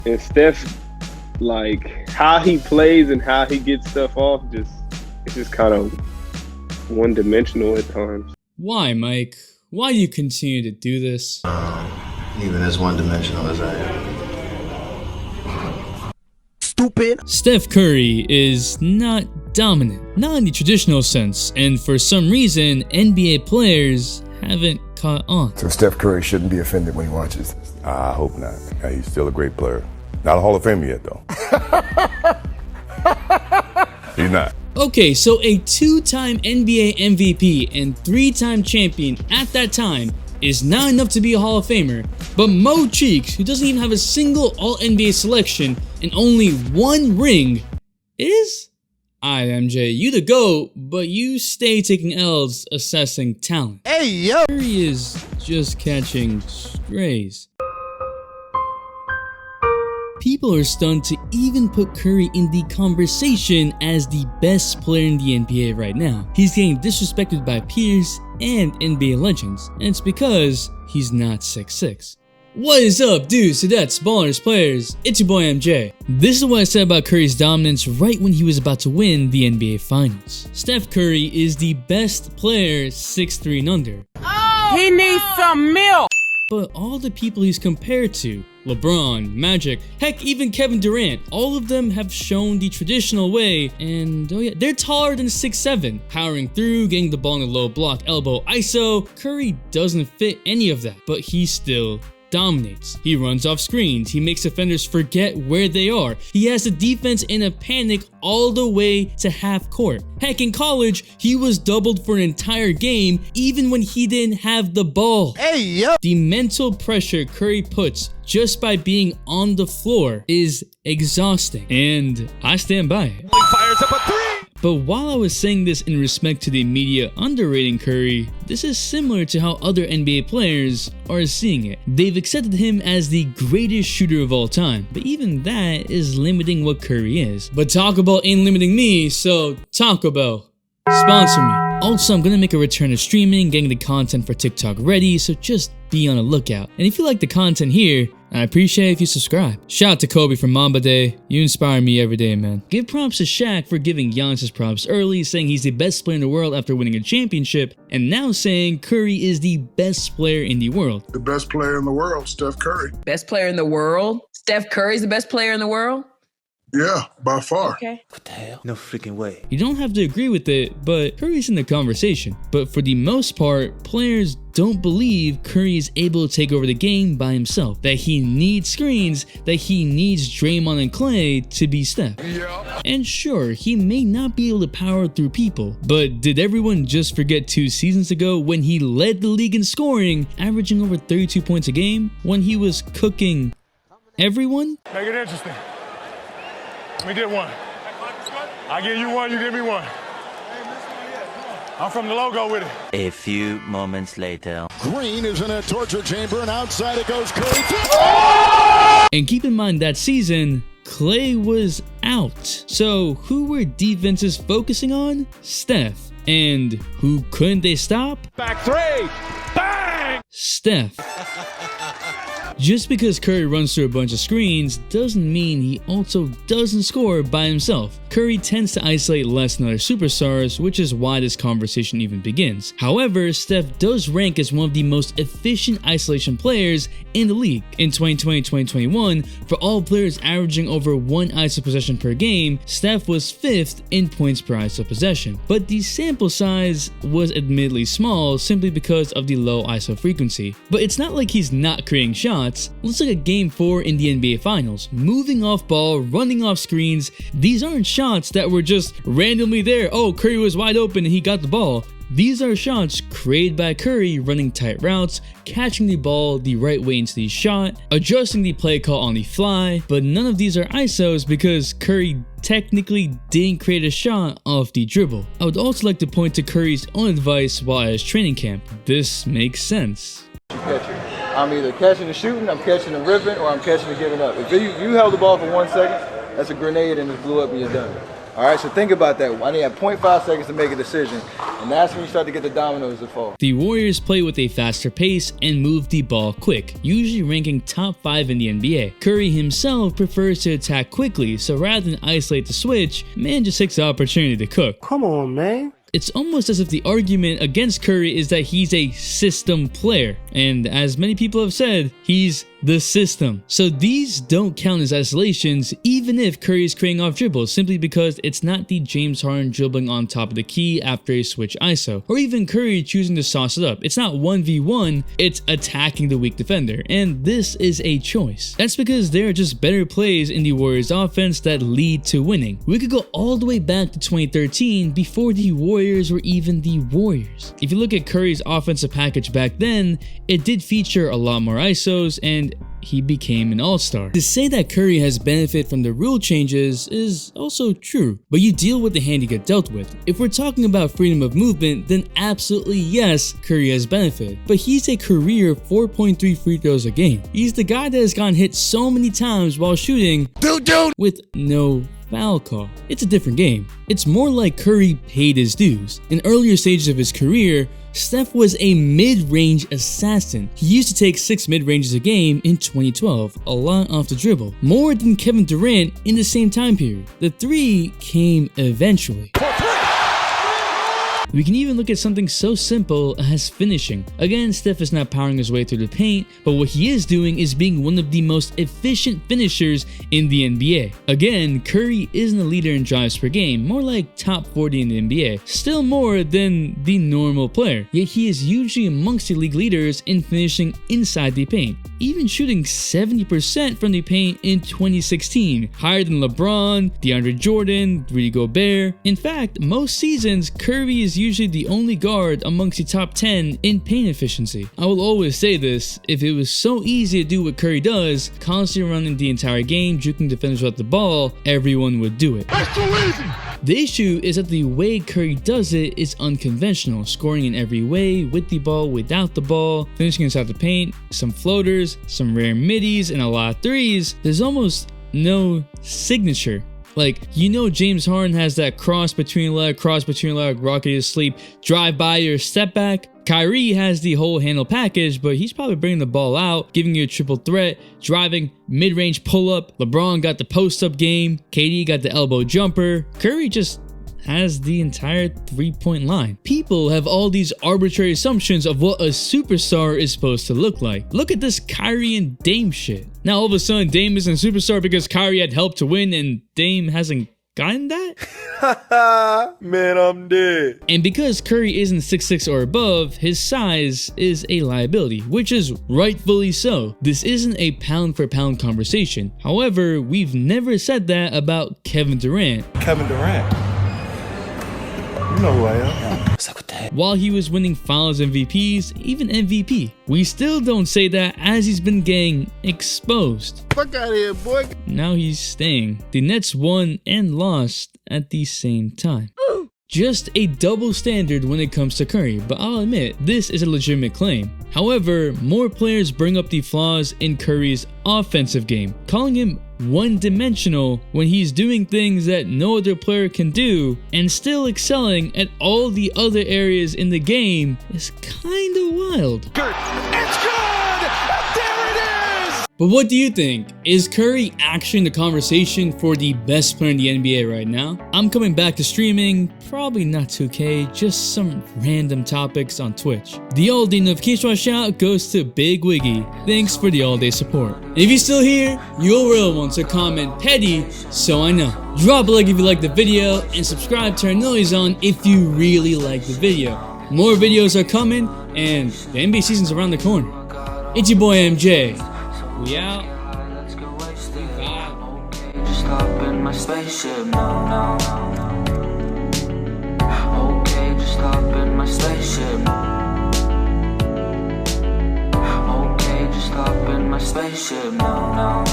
And Steph, like how he plays and how he gets stuff off, it's just kind of one-dimensional at times. Why, Mike? Why do you continue to do this? Even as one-dimensional as I am. Stupid. Steph Curry is not dominant, not in the traditional sense, and for some reason, NBA players haven't caught on. So Steph Curry shouldn't be offended when he watches this. I hope not. He's still a great player. Not a Hall of Famer yet, though. He's not. Okay, so a two-time NBA MVP and three-time champion at that time is not enough to be a Hall of Famer, but Mo Cheeks, who doesn't even have a single All-NBA selection and only one ring, is? Alright, MJ, you the GOAT, but you stay taking L's assessing talent. Hey, yo! Curry is just catching strays. People are stunned to even put Curry in the conversation as the best player in the NBA right now. He's getting disrespected by peers and NBA legends, and it's because he's not 6'6". What is up, dudes, dudettes, ballers, players? It's your boy MJ. This is what I said about Curry's dominance right when he was about to win the NBA Finals. Steph Curry is the best player 6'3" and under. Oh, he needs some milk! But all the people he's compared to, LeBron, Magic, heck even Kevin Durant, all of them have shown the traditional way, and oh yeah, they're taller than 6'7", powering through, getting the ball in the low block, elbow, ISO. Curry doesn't fit any of that, but he still dominates. He runs off screens, he makes defenders forget where they are, he has the defense in a panic all the way to half court. Heck, in college, he was doubled for an entire game even when he didn't have the ball. Hey, yo! The mental pressure Curry puts just by being on the floor is exhausting, and I stand by it. Fires up a three! But while I was saying this in respect to the media underrating Curry, this is similar to how other NBA players are seeing it. They've accepted him as the greatest shooter of all time, but even that is limiting what Curry is. But Taco Bell ain't limiting me, so Taco Bell, sponsor me. Also, I'm gonna make a return to streaming, getting the content for TikTok ready, so just be on the lookout. And if you like the content here, I appreciate if you subscribe. Shout out to Kobe from Mamba Day. You inspire me every day, man. Give props to Shaq for giving Giannis his props early, saying he's the best player in the world after winning a championship, and now saying Curry is the best player in the world. The best player in the world, Steph Curry. Best player in the world? Steph Curry's the best player in the world? Yeah, by far. Okay. What the hell? No freaking way. You don't have to agree with it, but Curry's in the conversation. But for the most part, players don't believe Curry is able to take over the game by himself, that he needs screens, that he needs Draymond and Klay to be Steph. Yeah. And sure, he may not be able to power through people, but did everyone just forget 2 seasons ago when he led the league in scoring, averaging over 32 points a game, when he was cooking everyone? Make it interesting. We did one. I give you one, you give me one. I'm from the logo with it. A few moments later. Green is in a torture chamber, and outside it goes Curry. And keep in mind that season, Klay was out. So who were defenses focusing on? Steph. And who couldn't they stop? Back three. Bang! Steph. Just because Curry runs through a bunch of screens doesn't mean he also doesn't score by himself. Curry tends to isolate less than other superstars, which is why this conversation even begins. However, Steph does rank as one of the most efficient isolation players in the league. In 2020-2021, for all players averaging over 1 ISO possession per game, Steph was 5th in points per ISO possession. But the sample size was admittedly small simply because of the low ISO frequency. But it's not like he's not creating shots. Let's look at Game 4 in the NBA Finals. Moving off ball, running off screens, these aren't shots that were just randomly there. Oh, Curry was wide open and he got the ball. These are shots created by Curry running tight routes, catching the ball the right way into the shot, adjusting the play call on the fly, but none of these are ISOs because Curry technically didn't create a shot off the dribble. I would also like to point to Curry's own advice while at his training camp. This makes sense. I'm either catching and shooting, I'm catching and ripping, or I'm catching and giving up. If you held the ball for 1 second, that's a grenade and it blew up and you're done. All right, so think about that. I only have 0.5 seconds to make a decision, and that's when you start to get the dominoes to fall. The Warriors play with a faster pace and move the ball quick, usually ranking top 5 in the NBA. Curry himself prefers to attack quickly, so rather than isolate the switch, man just takes the opportunity to cook. Come on, man. It's almost as if the argument against Curry is that he's a system player, and as many people have said, he's the system. So these don't count as isolations, even if Curry is creating off dribbles, simply because it's not the James Harden dribbling on top of the key after a switch ISO, or even Curry choosing to sauce it up. It's not 1v1, it's attacking the weak defender, and this is a choice. That's because there are just better plays in the Warriors offense that lead to winning. We could go all the way back to 2013 before the Warriors were even the Warriors. If you look at Curry's offensive package back then, it did feature a lot more ISOs, and he became an all-star. To say that Curry has benefited from the rule changes is also true, but you deal with the hand you get dealt with. If we're talking about freedom of movement, then absolutely yes, Curry has benefited, but he's a career 4.3 free throws a game. He's the guy that has gotten hit so many times while shooting with no foul call. It's a different game. It's more like Curry paid his dues. In earlier stages of his career, Steph was a mid-range assassin. He used to take 6 mid-ranges a game in 2012, a lot off the dribble, more than Kevin Durant in the same time period. The 3 came eventually. We can even look at something so simple as finishing. Again, Steph is not powering his way through the paint, but what he is doing is being one of the most efficient finishers in the NBA. Again, Curry isn't a leader in drives per game, more like top 40 in the NBA, still more than the normal player, yet he is usually amongst the league leaders in finishing inside the paint, even shooting 70% from the paint in 2016, higher than LeBron, DeAndre Jordan, Rudy Gobert. In fact, most seasons, Curry is usually the only guard amongst the top 10 in paint efficiency. I will always say this, if it was so easy to do what Curry does, constantly running the entire game, juking defenders without the ball, everyone would do it. That's too easy. The issue is that the way Curry does it is unconventional, scoring in every way, with the ball, without the ball, finishing inside the paint, some floaters, some rare middies, and a lot of threes. There's almost no signature. Like, you know, James Harden has that cross between leg, rocket to sleep, drive by or step back. Kyrie has the whole handle package, but he's probably bringing the ball out, giving you a triple threat, driving, mid-range pull-up. LeBron got the post-up game. KD got the elbow jumper. Curry just has the entire three-point line. People have all these arbitrary assumptions of what a superstar is supposed to look like. Look at this Kyrie and Dame shit. Now all of a sudden Dame isn't a superstar because Kyrie had helped to win and Dame hasn't gotten that? Man, I'm dead. And because Curry isn't 6'6" or above, his size is a liability, which is rightfully so. This isn't a pound for pound conversation. However, we've never said that about Kevin Durant. Kevin Durant. You know who I am. While he was winning Finals MVPs, even MVP, we still don't say that as he's been getting exposed. Fuck out of here, boy. Now he's staying. The Nets won and lost at the same time. Just a double standard when it comes to Curry, but I'll admit, this is a legitimate claim. However, more players bring up the flaws in Curry's offensive game, calling him one-dimensional when he's doing things that no other player can do and still excelling at all the other areas in the game is kinda wild. It's good! There it is! But what do you think? Is Curry actually in the conversation for the best player in the NBA right now? I'm coming back to streaming, probably not 2K, just some random topics on Twitch. The all-day notification shout goes to Big Wiggy. Thanks for the all-day support. If you're still here, you're a real one, so comment petty so I know. Drop a like if you like the video, and subscribe, turn noise on if you really like the video. More videos are coming, and the NBA season's around the corner. It's your boy MJ. We out. Just hop in my spaceship, no. Okay, just hop in my spaceship. Okay, just hop in my spaceship, no.